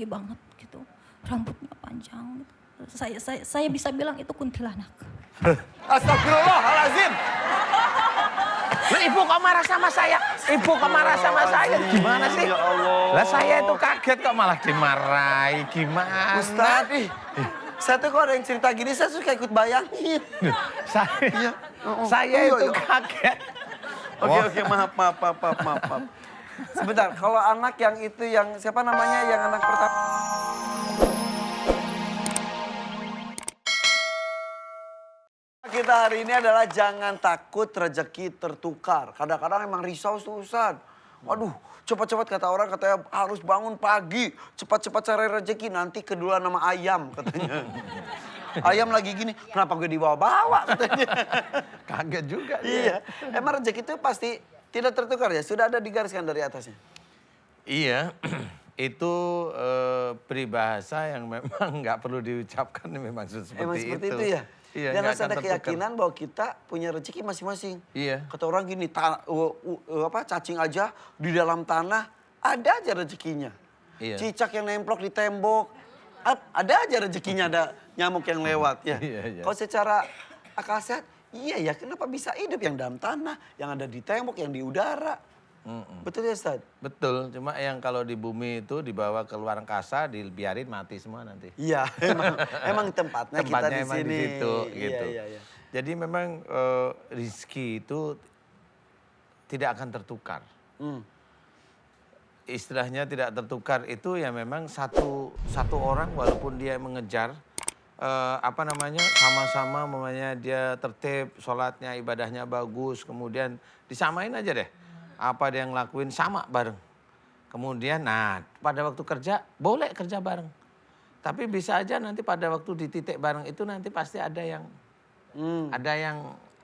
tinggi banget gitu, rambutnya panjang gitu. Saya bisa bilang itu kuntilanak. Astagfirullahaladzim. Lah ibu kok marah sama saya? Ibu kok marah sama saya? Gimana sih? Ya Allah. Lah saya itu kaget kok malah dimarahi. Gimana? Ustadz, saya tuh kalau ada yang cerita gini, saya suka ikut bayangin. Saya itu kaget. Oke, maaf. Sebentar, kalau anak yang itu, yang siapa namanya, yang anak pertama. Kita hari ini adalah jangan takut rezeki tertukar. Kadang-kadang emang risau tuh Ustaz. Waduh, cepat-cepat kata orang katanya harus bangun pagi. Cepat-cepat cari rezeki, nanti keduluan nama ayam katanya. Ayam lagi gini, kenapa gue dibawa-bawa katanya. Kaget juga. Iya, emang rezeki itu pasti tidak tertukar ya? Sudah ada digariskan dari atasnya? Iya, itu peribahasa yang memang nggak perlu diucapkan memang seperti Emang seperti itu ya? Iya, dan nggak harus akan ada tertukar. keyakinan bahwa kita punya rezeki masing-masing. Iya. Kata orang gini, cacing aja di dalam tanah ada aja rezekinya. Iya. Cicak yang nemplok di tembok, ada aja rezekinya, ada nyamuk yang lewat ya. Iya. Kalau secara akal sehat, iya ya kenapa bisa hidup yang dalam tanah, yang ada di tembok, yang di udara. Betul ya Ustaz? Betul, cuma yang kalau di bumi itu dibawa ke luar angkasa, dibiarin mati semua nanti. Iya, emang tempatnya kita di emang sini. di situ, gitu. Iya. Jadi memang rizki itu tidak akan tertukar. Istilahnya tidak tertukar itu ya memang satu orang walaupun dia mengejar sama-sama dia tertib, sholatnya, ibadahnya bagus, kemudian disamain aja deh. Apa dia yang ngelakuin sama bareng. Kemudian pada waktu kerja boleh kerja bareng. Tapi bisa aja nanti pada waktu di titik bareng itu nanti pasti ada yang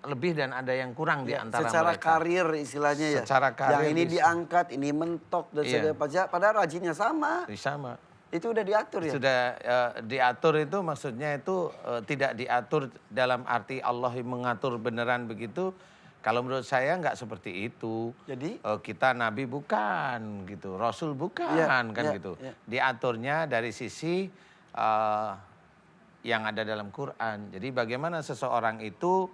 lebih dan ada yang kurang di antara secara mereka. karir istilahnya ya. Secara karir yang ini bisa. diangkat, ini mentok dan Iya. sebagainya. Padahal rajinnya sama. Sama. Itu udah diatur ya? Sudah diatur itu maksudnya itu tidak diatur dalam arti Allah mengatur beneran begitu. Kalau menurut saya nggak seperti itu. Jadi? Kita nabi bukan gitu, rasul bukan gitu. Iya. Diaturnya dari sisi yang ada dalam Quran. Jadi bagaimana seseorang itu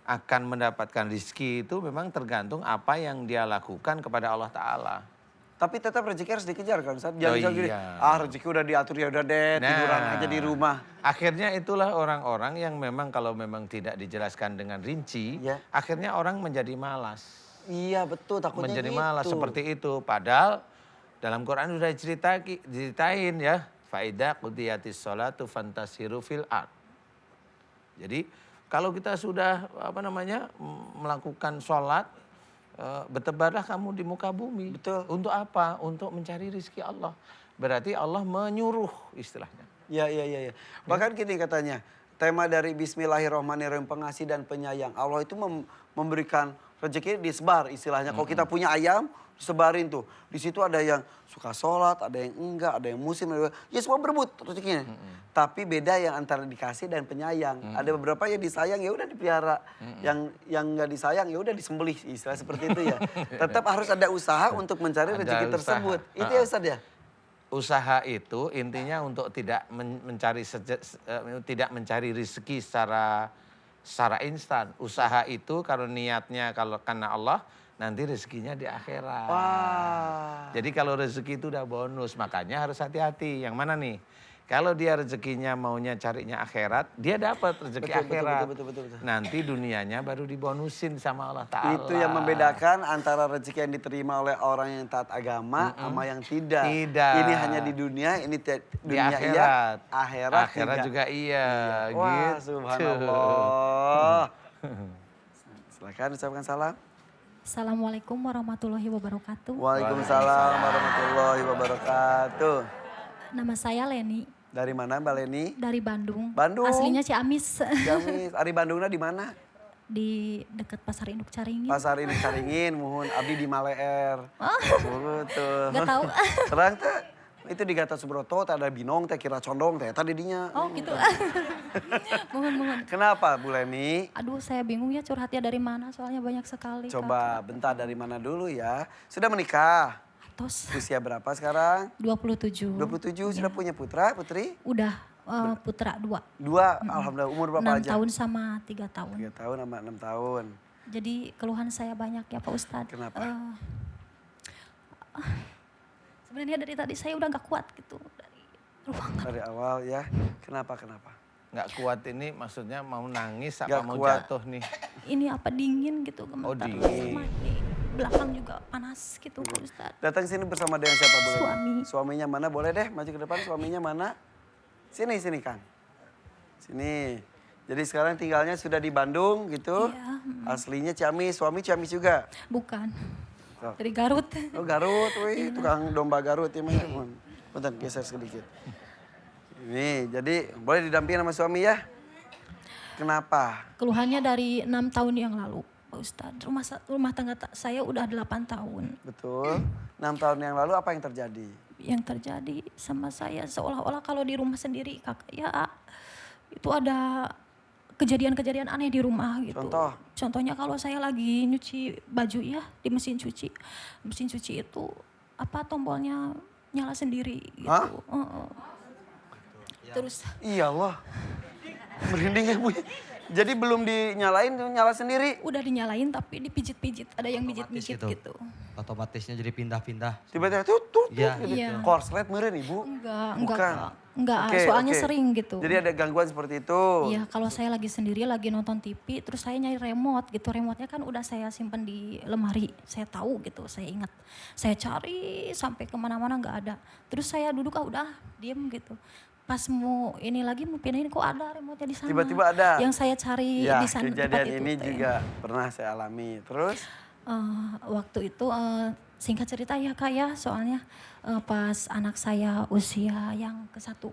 akan mendapatkan rizki itu memang tergantung apa yang dia lakukan kepada Allah Ta'ala. Tapi tetap rezeki harus dikejar kan Ustaz? Jangan gini, iya. rezeki udah diatur ya udah deh, tiduran aja di rumah. Akhirnya itulah orang-orang yang memang kalau memang tidak dijelaskan dengan rinci, Iya. akhirnya orang menjadi malas. Iya betul, takutnya Menjadi gitu. malas seperti itu. Padahal dalam Quran sudah diceritain ya. Faida qudiyatis sholatu fantasiru fil ard. Jadi kalau kita sudah melakukan sholat, bertebarlah kamu di muka bumi. Betul. Untuk apa? Untuk mencari rizki Allah. Berarti Allah menyuruh istilahnya. Iya. Bahkan gini katanya, tema dari Bismillahirrahmanirrahim, pengasih dan penyayang. Allah itu memberikan rezeki disebar istilahnya. Kalau kita punya ayam, disebarin tuh. Di situ ada yang suka sholat, ada yang enggak, ada yang musim, ya semua berebut rezekinya. Tapi beda yang antara dikasih dan penyayang. Ada beberapa yang disayang ya udah dipelihara. Yang nggak disayang ya udah disembelih, istilah seperti itu ya. Tetap harus ada usaha untuk mencari Ada rezeki usaha. tersebut. Itu ya Ustaz ya? Usaha itu intinya untuk tidak mencari rezeki secara instan. Usaha itu kalau niatnya kalau karena Allah, nanti rezekinya di akhirat. Wah. Jadi kalau rezeki itu udah bonus, makanya harus hati-hati. Yang mana nih? Kalau dia rezekinya maunya carinya akhirat, dia dapat rezeki akhirat. Betul. Nanti dunianya baru dibonusin sama Allah Ta'ala. Itu yang membedakan antara rezeki yang diterima oleh orang yang taat agama sama yang tidak. Tidak. Ini hanya di dunia, ini Di dunia akhirat. iya, akhirat tidak. juga iya. Wah, Gitu. subhanallah. Silakan ucapkan salam. Assalamualaikum warahmatullahi wabarakatuh. Waalaikumsalam warahmatullahi wabarakatuh. Nama saya Leni Dari mana Mbak Leni? dari Bandung. Bandung. Aslinya Ciamis. Jamis, Ari Bandungna di mana? Di dekat Pasar Induk Caringin. Pasar ini Caringin, muhun abdi di Maleer. Tuh. Gak tahu. Terang teh. Itu di Gatot Subroto, teh ada binong, teh kira condong, teh tadi dinya. Oh gitu. Mohon. Kenapa Bu Leni? Aduh saya bingung ya curhatnya dari mana soalnya banyak sekali. Coba bentar dari mana dulu ya. Sudah menikah? Santos. Usia berapa sekarang? 27. 27, sudah punya putra, putri? Udah putra 2. 2, alhamdulillah. Umur berapa 6 aja? tahun sama 3 tahun. 3 tahun sama 6 tahun. Jadi keluhan saya banyak ya Pak Ustadz. Kenapa? Sebenarnya dari tadi saya udah gak kuat gitu dari ruangan. Dari awal ya. Kenapa? Nggak kuat ini maksudnya mau nangis apa Nggak mau kuat. jatuh nih? Ini apa dingin gitu gemetar. dingin. Sama di belakang juga panas gitu Pak Ustadz. Datang sini bersama dengan siapa boleh? Suami. Suaminya mana? Boleh deh maju ke depan. Suaminya mana? Sini Kang. Sini. Jadi sekarang tinggalnya sudah di Bandung gitu. Iya. Aslinya Ciamis. Suami Ciamis juga. Bukan. Oh. Dari Garut. Oh Garut, wih, tukang domba Garut ya Maya. Bentar, geser sedikit. Ini, jadi boleh didampingi sama suami ya? Kenapa? Keluhannya dari 6 tahun yang lalu Pak Ustadz. Rumah tangga saya udah 8 tahun. Betul. 6 tahun yang lalu apa yang terjadi? Yang terjadi sama saya seolah-olah kalau di rumah sendiri kakak ya itu ada kejadian-kejadian aneh di rumah gitu. Contoh? Contohnya kalau saya lagi nyuci baju ya di mesin cuci. Mesin cuci itu apa tombolnya nyala sendiri gitu. Hah? Terus Iya Allah. Merinding ya Bu. Jadi belum dinyalain, nyala sendiri. udah dinyalain tapi dipijit-pijit. Ada yang mijit-mijit gitu. Otomatisnya jadi pindah-pindah. Tiba-tiba tut Iya. gitu. Iya. Korslet meren Ibu? Enggak, Bukan. enggak. Oke, Soalnya oke. sering gitu. Jadi ada gangguan seperti itu. Iya, kalau saya lagi sendiri, lagi nonton TV, terus saya nyari remote gitu. Remote-nya kan udah saya simpen di lemari. Saya tahu gitu, saya ingat. Saya cari sampai kemana-mana nggak ada. Terus saya duduk, udah diem gitu. Pas mau ini lagi mau pindahin, kok ada remote-nya di sana. Tiba-tiba ada. Yang saya cari Ya, di sana tempat kejadian itu. ini teh. juga pernah saya alami. Terus? Waktu itu singkat cerita ya Kak ya, soalnya pas anak saya usia yang ke-1.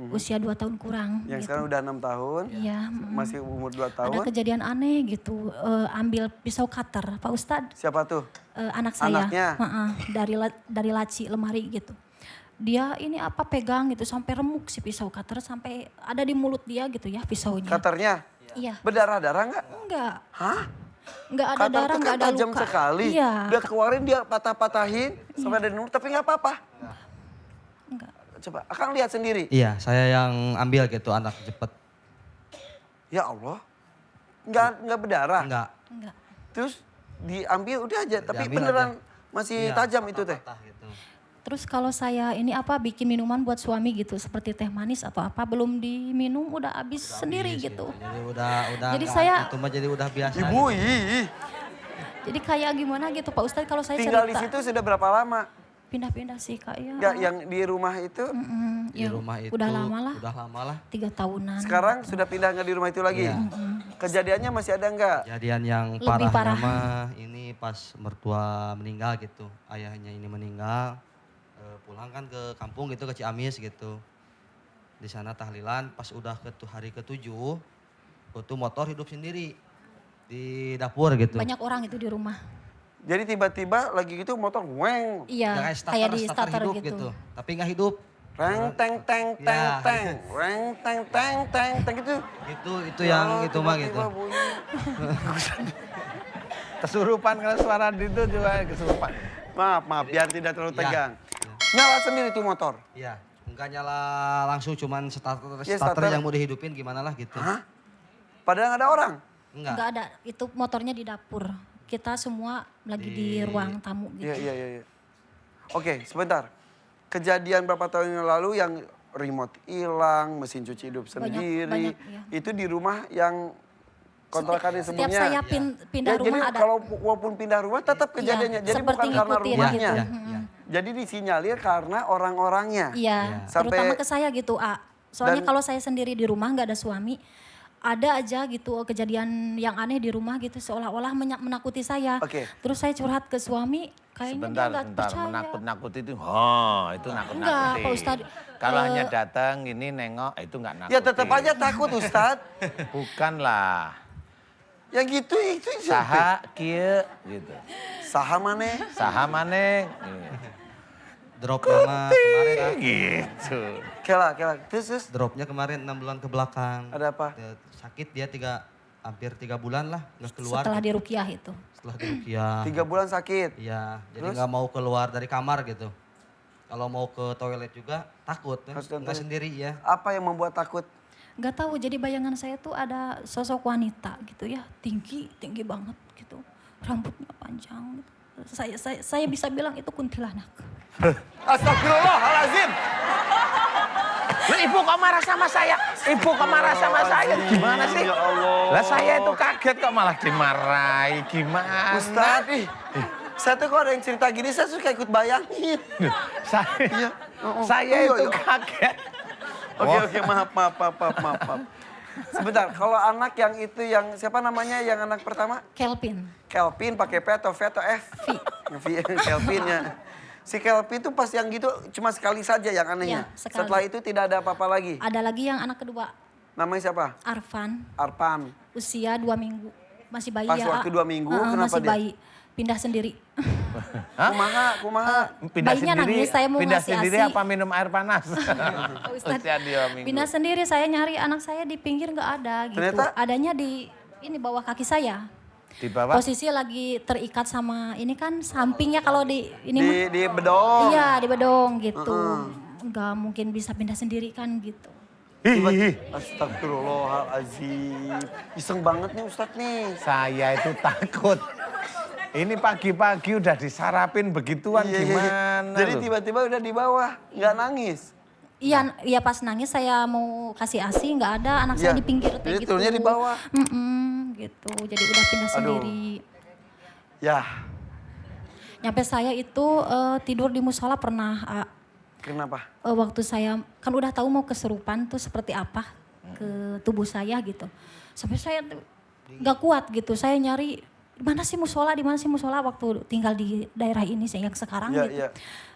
Usia 2 tahun kurang. Yang gitu. sekarang udah 6 tahun, Iya, masih umur 2 ada tahun. kejadian aneh gitu, ambil pisau cutter, Pak Ustadz, Siapa tuh? anak saya, Anaknya? dari laci lemari gitu. Dia ini apa pegang gitu sampai remuk si pisau cutter sampai ada di mulut dia gitu ya pisaunya. Cutternya? Iya. Berdarah-darah nggak? Enggak, Hah? enggak ada Cutter darah, tuh enggak kan ada tajam luka. sekali. Iya. Udah keluarin dia patah-patahin sampai ada di mulut, tapi nggak apa-apa. Enggak. Coba, Akang lihat sendiri. Iya, saya yang ambil gitu anak cepet. Ya Allah, nggak berdarah. Enggak. Enggak. Terus diambil udah aja, tapi Diambil beneran aja. masih Iya, tajam itu teh. patah gitu. Terus kalau saya ini apa bikin minuman buat suami gitu seperti teh manis atau apa belum diminum udah habis sendiri Habis gitu. Jadi udah Jadi nggak- saya- itu mah jadi udah biasa. Ibu, gitu. ih, Jadi kayak gimana gitu Pak Ustadz kalau saya tinggal di cerita. situ sudah berapa lama? Pindah-pindah sih Kak ya. Nggak, yang di rumah itu Di rumah itu Udah lama lah, Udah lama lah. 3 tahunan. sekarang sudah pindah nggak di rumah itu lagi? Iya. Kejadiannya masih ada nggak? Kejadian yang Lebih parahnya parah. mah ini pas mertua meninggal gitu. Ayahnya ini meninggal. Pulang kan ke kampung gitu ke Ciamis gitu. Di sana tahlilan pas udah hari ke-7 itu motor hidup sendiri di dapur gitu. Banyak orang itu di rumah. Jadi tiba-tiba lagi gitu motor weng, Iya, Ya, kayak di starter hidup gitu. Tapi nggak hidup. reng teng teng teng Ya. teng, reng teng teng teng teng gitu. Itu yang itu mah gitu. Tiba-tiba bunyi. Kesurupan kalau suara itu juga kesurupan. Maaf, biar tidak terlalu Ya. tegang. Nyala sendiri tuh motor. Iya, enggak nyala langsung cuman starter, Ya, starter starter. yang mau dihidupin gimana lah gitu. Hah? Padahal nggak ada orang. Enggak. Enggak ada, itu motornya di dapur. Kita semua lagi di ruang tamu gitu. Iya. Oke, sebentar. Kejadian berapa tahun yang lalu yang remote hilang, mesin cuci hidup sendiri. banyak, iya. Itu di rumah yang kontrakan yang Setiap sebelumnya. saya pindah Ya, jadi rumah ada. kalau walaupun pindah rumah tetap kejadiannya. Jadi seperti bukan karena ngikutin rumahnya. gitu. Iya. Jadi disinyalir karena orang-orangnya. Iya, Sampai- terutama ke saya gitu, Soalnya Dan- kalau saya sendiri di rumah nggak ada suami, ada aja gitu kejadian yang aneh di rumah gitu seolah-olah menakuti saya. Oke. Terus saya curhat ke suami, kayaknya Sebentar, dia nggak percaya. menakut-nakut itu, itu Enggak, nakut-nakutin. Pak Ustadz. Kalau hanya datang ini nengok, itu nggak nakutin. Ya tetap aja takut Ustadz. Bukanlah. Ya gitu itu. Saha kieu gitu. Saha maneh. Saha maneh. Dropnya mah kemarin Gitu. Kela. Terus. dropnya kemarin 6 bulan ke belakang. Ada apa? Dia sakit dia 3 hampir 3 bulan lah nggak keluar. Setelah diruqyah itu. Setelah diruqyah. 3 bulan sakit. Iya, jadi Terus? nggak mau keluar dari kamar gitu. Kalau mau ke toilet juga takut, Harus ke nggak toilet. sendiri ya. Apa yang membuat takut? Nggak tahu, jadi bayangan saya tuh ada sosok wanita gitu ya, tinggi banget gitu, rambutnya panjang gitu. Saya bisa bilang itu kuntilanak. Astagfirullahaladzim. Loh, ibu kok marah sama saya? Ibu kok marah sama saya? Gimana sih? Ya Allah. Lah saya itu kaget kok malah dimarahi. Gimana? Ustaz, saya tuh kalau ada yang cerita gini saya suka ikut bayangin. Saya, Oh, saya iya, itu iya. kaget. Oke, maaf. Sebentar, kalau anak yang itu yang siapa namanya yang anak pertama? Kelvin. Kelvin pakai P atau V atau F? V. Kelvin ya. Si Kelvin itu pas yang gitu cuma sekali saja yang anehnya. Ya, sekali. Setelah itu tidak ada apa-apa lagi. Ada lagi yang anak kedua, Namanya siapa? Arfan, Arpan. usia 2 minggu. Masih bayi Pas ya. waktu 2 minggu, kenapa masih dia? bayi. Pindah sendiri. Kumaha. Bayinya nangis, saya mau pindah ngasih sendiri ASI. apa minum air panas? Pak Ustadz, Usia 2 minggu. pindah sendiri, saya nyari anak saya di pinggir nggak ada gitu. Ternyata? Adanya di ini bawah kaki saya. Di bawah? Posisi lagi terikat sama ini kan sampingnya kalau di ini mah. Di bedong. Iya, di bedong gitu. Nggak mungkin bisa pindah sendiri kan gitu. Astagfirullahaladzim. Iseng banget nih Ustadz nih. Saya itu takut. Ini pagi-pagi udah disarapin begituan Iya. gimana Jadi loh? tiba-tiba udah di bawah, nggak nangis. Iya, iya pas nangis saya mau kasih ASI nggak ada, anak saya Iya. di pinggir Jadi kayak gitu. turunnya di bawah. Gitu. Jadi udah pindah Aduh. sendiri. Ya, Nyampe saya itu tidur di musola pernah. kenapa? Waktu saya kan udah tahu mau kesurupan tuh seperti apa ke tubuh saya gitu. Sampai saya tuh nggak kuat gitu. Saya nyari di mana sih musola waktu tinggal di daerah ini yang sekarang Iya, gitu. iya.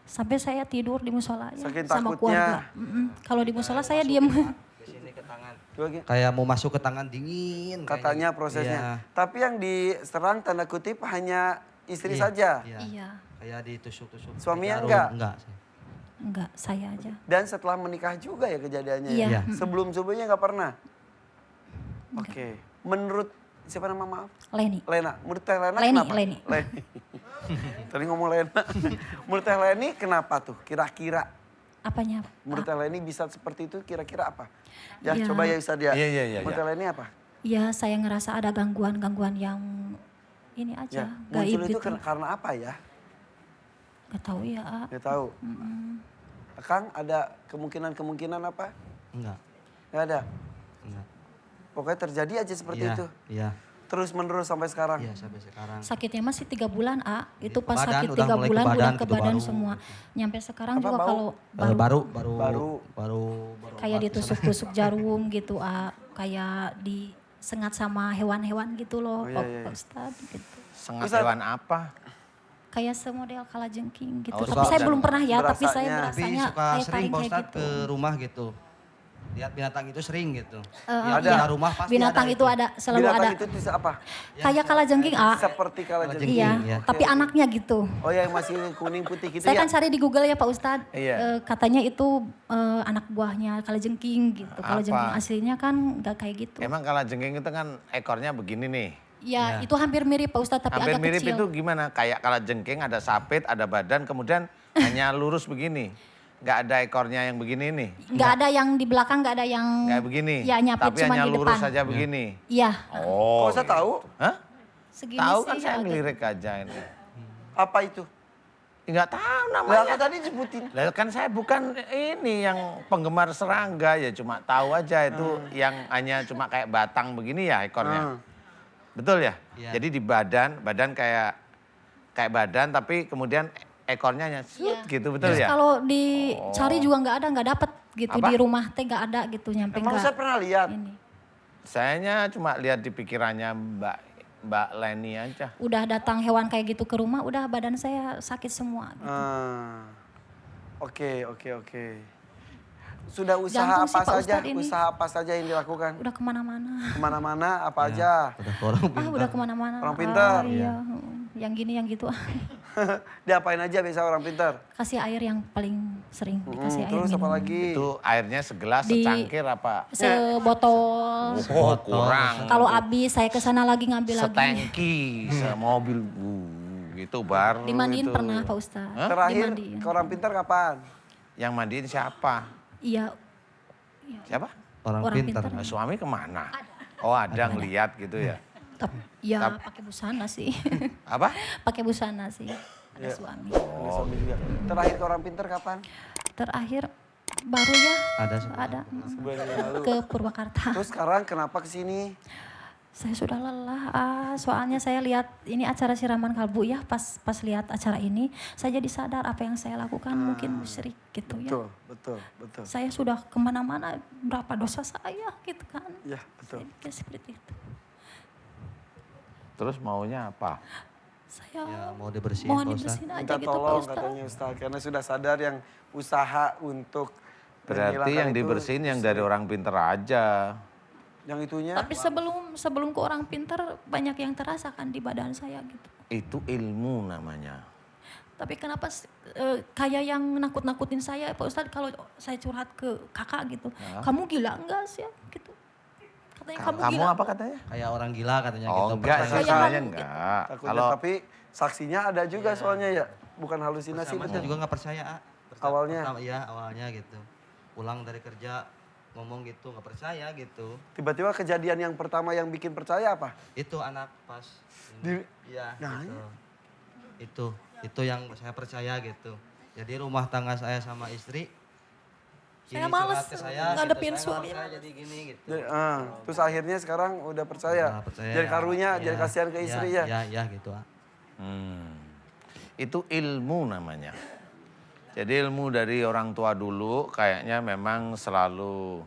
Sampai saya tidur di musola ya, Saking sama takutnya. keluarga. Kalau di musola saya diem. Di sini ke tangan. Coba gini. Kayak mau masuk ke tangan dingin. Katanya kayaknya. prosesnya. Iya. Tapi yang diserang tanda kutip hanya istri Iya, saja. Iya. Iya, Kayak ditusuk-tusuk. Suaminya jarum. enggak? Enggak sih. enggak saya aja. Dan setelah menikah juga ya kejadiannya. Iya. Ya? Iya. Sebelum-sebelumnya nggak pernah. Oke. Menurut siapa nama maaf? Leni. Lena. Menurut Teh Lena Leni, kenapa? Leni. Tadi ngomong Lena. Menurut Teh Leni kenapa tuh? Kira-kira Apanya? menurut Teh Leni bisa seperti itu kira-kira apa? Ya, Ya. coba ya Ustaz ya. Iya. Menurut Teh Leni apa? Ya saya ngerasa ada gangguan-gangguan yang ini aja, Ya, gaib muncul itu gitu. karena apa ya? Gak tahu ya. Nggak tahu. Kang ada kemungkinan apa? Enggak. Nggak ada. Enggak. Pokoknya terjadi aja seperti Iya, itu. Iya. Terus menerus sampai sekarang. Iya sampai sekarang. Sakitnya masih 3 bulan, Itu Ke pas badan, sakit udah 3 mulai ke bulan badan, udah ke gitu, badan baru. semua. Nyampe sekarang Apa, juga bau? kalau Baru kayak obat. ditusuk-tusuk jarum gitu, kayak disengat sama hewan-hewan gitu loh, Oh, iya, iya. Pak Ustadz gitu. Sengat Ustaz. hewan apa? Kayak semodel kalajengking gitu. Oh, Tapi suka saya dan belum pernah ya, tapi saya berasanya. Tapi berasanya suka kayak sering taring Pak kayak Ustadz gitu. ke rumah gitu. Lihat binatang itu sering gitu. Iya. Ada rumah pasti Binatang ada itu ada, selalu Binatang ada. itu bisa apa? Kayak kalajengking, Seperti kalajengking. Iya, Iya. tapi anaknya gitu. Oh ya yang masih kuning putih gitu Saya ya? kan cari di Google ya Pak Ustadz, Iya. katanya itu anak buahnya kalajengking gitu. Kalajengking Apa? aslinya kan nggak kayak gitu. Emang kalajengking itu kan ekornya begini nih. Ya itu hampir mirip Pak Ustadz tapi Hampir agak mirip kecil. itu gimana? Kayak kalajengking ada sapit, ada badan, kemudian hanya lurus begini. Nggak ada ekornya yang begini nih. Nggak ada yang di belakang, nggak ada yang Kayak begini. Ya nyapit Tapi cuma hanya di lurus depan. saja begini. Iya, Oh. Kok saya tahu? Hah? segini Tahu sih. kan saya agak- ngelirik aja ini. Apa itu? Nggak tahu Lah namanya. aku tadi sebutin. Lah kan saya bukan ini yang penggemar serangga ya, cuma tahu aja itu yang hanya cuma kayak batang begini ya ekornya. Betul ya? Iya. Jadi di badan kayak badan tapi kemudian ekornya hanya Iya. gitu, betul Terus ya? kalau dicari juga nggak dapet gitu. Apa? Di rumah teh nggak ada gitu, nyampe Emang nggak saya pernah lihat. ini. Sayanya cuma lihat di pikirannya Mbak Leni aja. Udah datang hewan kayak gitu ke rumah, udah badan saya sakit semua. Gitu. Oke. Sudah usaha Jantung sih, apa Pak saja? Ustadz ini. Usaha apa saja yang dilakukan? Udah kemana-mana. Kemana-mana apa aja? Udah orang pintar. Udah kemana-mana. Orang pintar. Iya, yang gini yang gitu. Diapain aja biasa orang pintar? Kasih air yang paling sering dikasih air Terus apa minum. lagi? Itu airnya segelas, Di- secangkir apa? Sebotol. Oh, kurang. Kalau habis saya ke sana lagi ngambil lagi. Setangki, semobil. Gitu baru Dimandiin itu. pernah Pak Ustadz. Terakhir Dimandiin. ke orang pintar kapan? Yang mandiin siapa? Iya, Siapa? Orang Orang pintar. pintar. Suami kemana? Oh ada ngeliat gitu ya. ya pakai busana sih. Apa? Pakai busana sih. Ada Iya. suami. Ada suami juga. Terakhir ke orang pintar kapan? Terakhir baru ya Ada sih. ada Sebulan yang lalu. ke Purwakarta. Terus sekarang kenapa ke sini? Saya sudah lelah, soalnya saya lihat ini acara siraman kalbu ya, pas lihat acara ini, saya jadi sadar apa yang saya lakukan mungkin musyrik gitu ya. Betul. Saya sudah kemana-mana, berapa dosa saya gitu kan. Ya, betul. Saya pikir seperti itu. Terus maunya apa? Saya Ya, mau dibersihin, mohon Pak Ustadz. dibersihin aja Minta gitu Pak tolong Ustadz. katanya Ustaz, karena sudah sadar yang usaha untuk Berarti menghilangkan yang itu dibersihin yang dari orang pinter aja. Yang itunya Tapi sebelum ke orang pintar banyak yang terasa kan di badan saya gitu. Itu ilmu namanya. Tapi kenapa kayak yang nakut-nakutin saya Pak Ustadz kalau saya curhat ke kakak gitu. Kamu gila enggak sih gitu. Katanya kamu gila. Apa katanya? Kayak orang gila katanya Oh gitu. enggak sih Kayak sebenarnya kamu- enggak. takutnya, Kalau tapi saksinya ada juga soalnya ya, bukan halusinasi Sama betul. saya juga nggak percaya. Awalnya? Iya awalnya gitu. Pulang dari kerja ngomong gitu nggak percaya gitu. Tiba-tiba kejadian yang pertama yang bikin percaya apa? Itu anak pas. Di- Iya. Nah, gitu. Itu yang saya percaya gitu. Jadi rumah tangga saya sama istri. Saya ini males curhat ke saya, ngadepin gitu. Saya nggak suami. percaya jadi gini gitu. Terus akhirnya sekarang udah percaya. Nah, percaya, Jadi karunya, ya, jadi kasihan ke istri ya. Iya gitu. itu ilmu namanya. Jadi ilmu dari orang tua dulu kayaknya memang selalu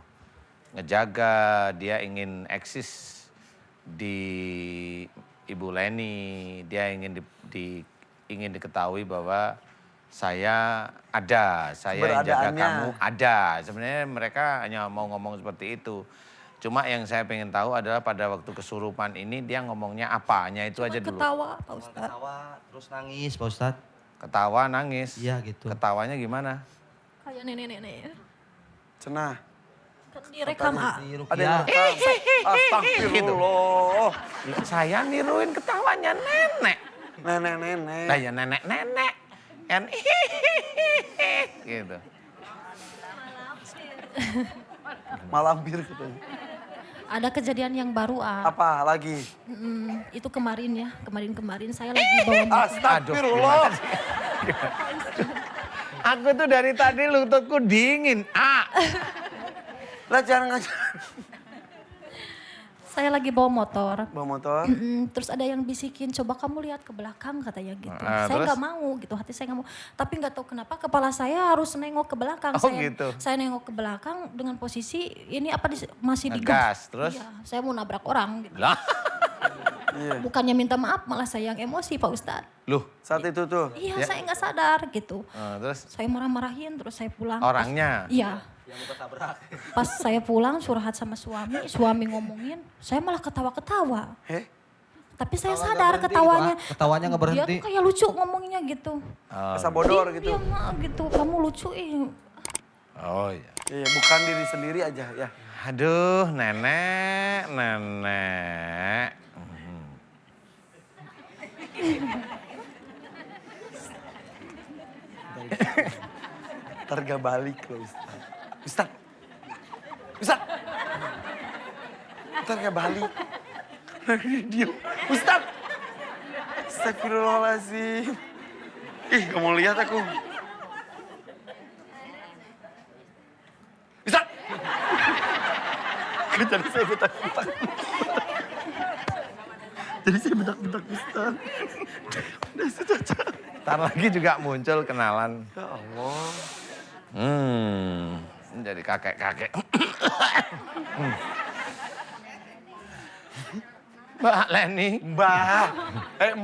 ngejaga, dia ingin eksis di Ibu Leni, dia ingin ingin diketahui bahwa saya ada, saya yang jaga Keberadaannya. kamu ada. Sebenarnya mereka hanya mau ngomong seperti itu. Cuma yang saya pengen tahu adalah pada waktu kesurupan ini dia ngomongnya apa, hanya itu Cuma aja dulu. ketawa Pak Cuma Ustadz. ketawa terus nangis Pak Ustadz. Ketawa, nangis. Iya gitu. Ketawanya gimana? Kayak nenek-nenek. Cenah. Kan direkam Di Ada yang Rukiah. rekam. Astagfirullah. Saya niruin ketawanya nenek. Nenek-nenek. Nah ya nenek-nenek. Kan gitu. Malampir katanya. Ada kejadian yang baru Apa lagi? itu kemarin ya, kemarin saya lagi bawa motor. Astagfirullah. Aku tuh dari tadi lututku dingin. Lah jangan ngajar. Saya lagi bawa motor. Bawa motor. Terus ada yang bisikin, coba kamu lihat ke belakang katanya gitu. Ah, Saya terus? nggak mau gitu, hati saya nggak mau. Tapi nggak tahu kenapa kepala saya harus nengok ke belakang. Oh, saya, gitu. saya nengok ke belakang dengan posisi ini apa masih Ngegas, digas. terus? Iya, saya mau nabrak orang. Gitu. Lah, Iya. Bukannya minta maaf, malah saya yang emosi Pak Ustadz. loh. Saat itu tuh. Iya, Ya. saya nggak sadar gitu. Terus Saya marah-marahin, terus saya pulang. orangnya. Iya. Yang luka tabrak. Pas saya pulang curhat sama suami ngomongin, saya malah ketawa-ketawa. Tapi saya Ketawa nggak sadar berhenti ketawanya. gitu, ketawanya nggak berhenti. Dia tuh kayak lucu ngomongnya gitu. Asa bodor gitu. Diam gitu, kamu lucu Oh iya. Iya, bukan diri sendiri aja ya. Aduh, nenek. Ntar gak balik loh Ustaz. Ustaz. Ustaz. Ntar gak balik. Diam. Ustaz. Astagfirullahaladzim. Ih, gak mau lihat aku. Ustaz. Jadi saya bentak-bentak. Jadi saya bentak-bentak Ustaz. Udah Ustaz. Ntar lagi juga muncul kenalan. Ya Allah. Ini jadi kakek-kakek. Mbak Leni. Mbak.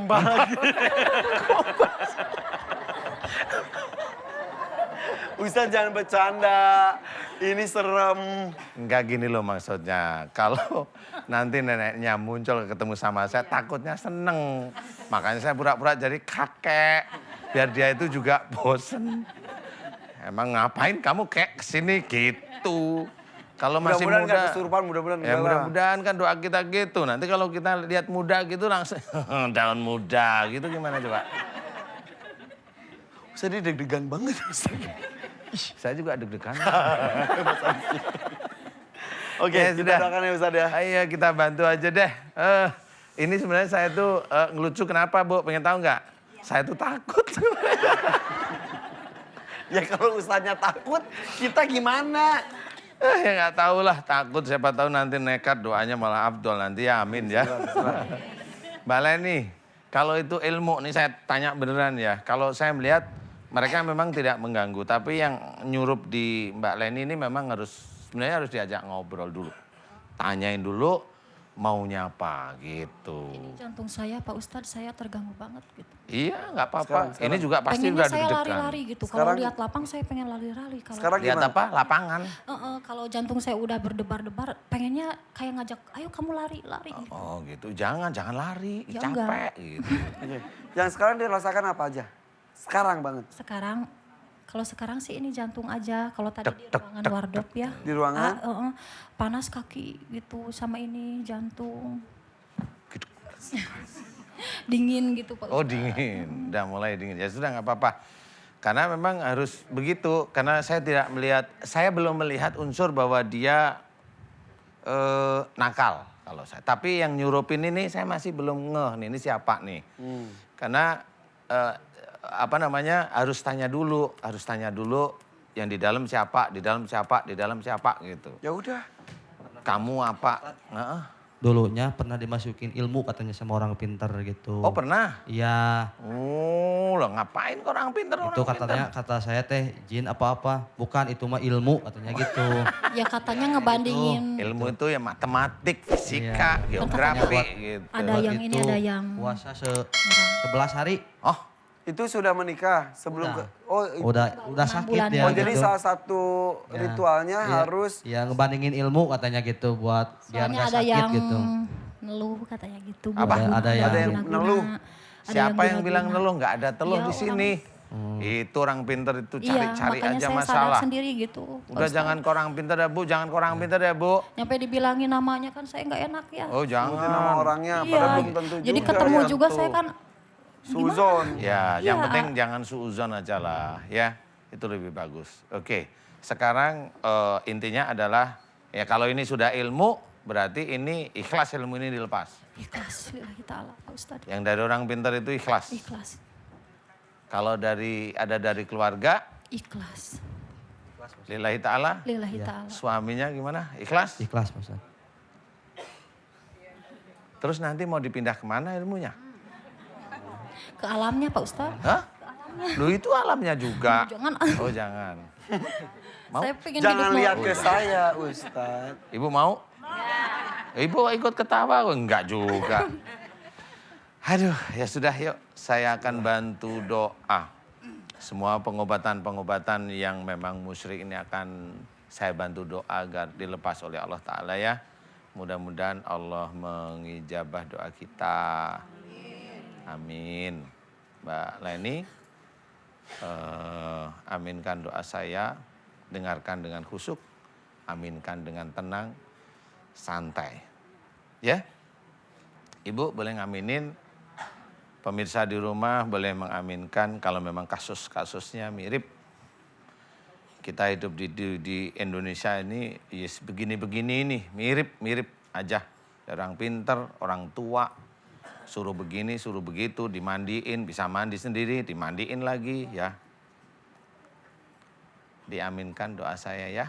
Mbak lagi. Ustaz jangan bercanda. Ini serem. Enggak gini loh maksudnya. Kalau nanti neneknya muncul ketemu sama saya, takutnya seneng. Makanya saya pura-pura jadi kakek. Biar dia itu juga bosen. Emang ngapain kamu kek kesini gitu. Kalau masih Mudah-mudahan muda. nggak kesurupan, mudah-mudahan Ya enggak lah. mudah-mudahan kan doa kita gitu. Nanti kalau kita lihat muda gitu langsung daun muda gitu gimana coba. Ustaz ini deg-degan banget. Saya juga deg-degan. Oke, Ya, kita sudah. doakan ya Ustaz ya. Ayo kita bantu aja deh. Ini sebenarnya saya tuh ngelucu kenapa Bu? Pengen tahu nggak? Saya tuh takut. Ya kalau Ustaznya takut, kita gimana? Ya nggak tahu lah, takut siapa tahu nanti nekat doanya malah Abdul nanti ya amin ya. Mbak Leni, kalau itu ilmu nih saya tanya beneran ya. Kalau saya melihat mereka memang tidak mengganggu, tapi yang nyurup di Mbak Leni ini memang sebenarnya harus diajak ngobrol dulu. Tanyain dulu maunya apa gitu. Ini jantung saya Pak Ustadz, saya terganggu banget gitu. Iya nggak apa-apa. Sekarang. Ini juga pasti Pengennya udah saya deg-degan. lari-lari gitu. Kalau Sekarang- lihat lapang saya pengen lari-lari. Kalau Sekarang Lihat gimana? apa? Lapangan. Kalau jantung saya udah berdebar-debar, pengennya kayak ngajak, ayo kamu lari gitu. Oh gitu, jangan lari, Ya capek enggak. gitu. Oke. Yang sekarang dirasakan apa aja? Sekarang banget. Sekarang, kalau sekarang sih ini jantung aja. Kalau tadi di ruangan wardrobe ya. Di ruangan? Panas kaki gitu sama ini jantung. Dingin gitu Pak Oh Ustadz. dingin, udah mulai dingin. Ya sudah nggak apa-apa. Karena memang harus begitu. Karena saya belum melihat unsur bahwa dia nakal kalau saya. Tapi yang nyurupin ini saya masih belum ngeh nih, ini siapa nih. Karena harus tanya dulu yang di dalam siapa gitu. Ya udah. Kamu apa? Heeh. Dulunya pernah dimasukin ilmu katanya sama orang pintar gitu. Oh pernah? Iya. Oh, lah ngapain kok orang pinter Itu katanya kata saya teh jin apa-apa. Bukan itu mah ilmu katanya gitu. Ya katanya ngebandingin. Ilmu itu ya matematik, fisika, geografi Buat- gitu. Ada Buat yang ini, itu ada yang puasa 11 hari. Oh, Itu sudah menikah sebelum Udah. Udah 6 sakit bulan dia. Oh jadi gitu. salah satu Ya, ritualnya iya, harus ya ngebandingin ilmu katanya gitu buat biar soalnya nggak ada sakit yang gitu. neluh katanya gitu. Apa? buat Ada yang guna-guna. neluh. Ada siapa yang bilang guna-guna. neluh? Nggak ada teluh Ya, di sini. Itu orang pinter itu Iya, cari-cari makanya aja saya masalah. sadar sendiri gitu. Udah Ustaz. jangan korang pinter ya Bu, jangan korang pinter ya Bu. Nyampe dibilangin namanya kan saya nggak enak ya. Oh sebutin nama jangan. orangnya, Iya, padahal belum tentu jadi juga. ketemu ya. juga saya kan Suzon. Ya, yang Iya. penting jangan suuzon aja lah ya. Itu lebih bagus. Oke, sekarang intinya adalah ya kalau ini sudah ilmu berarti ini ikhlas ilmu ini dilepas. ikhlas lillahi ta'ala Pak Ustadz. Yang dari orang pintar itu ikhlas. Ikhlas. Kalau ada dari keluarga, Ikhlas. lillahi ta'ala. Lillahi ta'ala. Suaminya gimana? Ikhlas? Ikhlas Pak Ustaz. Terus nanti mau dipindah kemana ilmunya? Ke alamnya Pak Ustadz. Hah? Lu itu alamnya juga. Jangan. Oh jangan. Mau? Saya pengen Jangan hidup lihat normal. ke saya Ustadz. Ibu mau? Ibu ikut ketawa? Oh, enggak juga. Aduh, ya sudah yuk. Saya akan bantu doa. Semua pengobatan-pengobatan yang memang musyrik ini akan saya bantu doa agar dilepas oleh Allah Ta'ala ya. Mudah-mudahan Allah mengijabah doa kita. Amin. Mbak Leni, aminkan doa saya. Dengarkan dengan khusyuk. Aminkan dengan tenang. Santai. Ya. Ibu boleh ngaminin. Pemirsa di rumah boleh mengaminkan kalau memang kasus-kasusnya mirip. Kita hidup di Indonesia ini yes, begini-begini nih, mirip-mirip aja. Orang pinter, orang tua, suruh begini, suruh begitu, dimandiin, bisa mandi sendiri, dimandiin lagi ya. Diaminkan doa saya ya.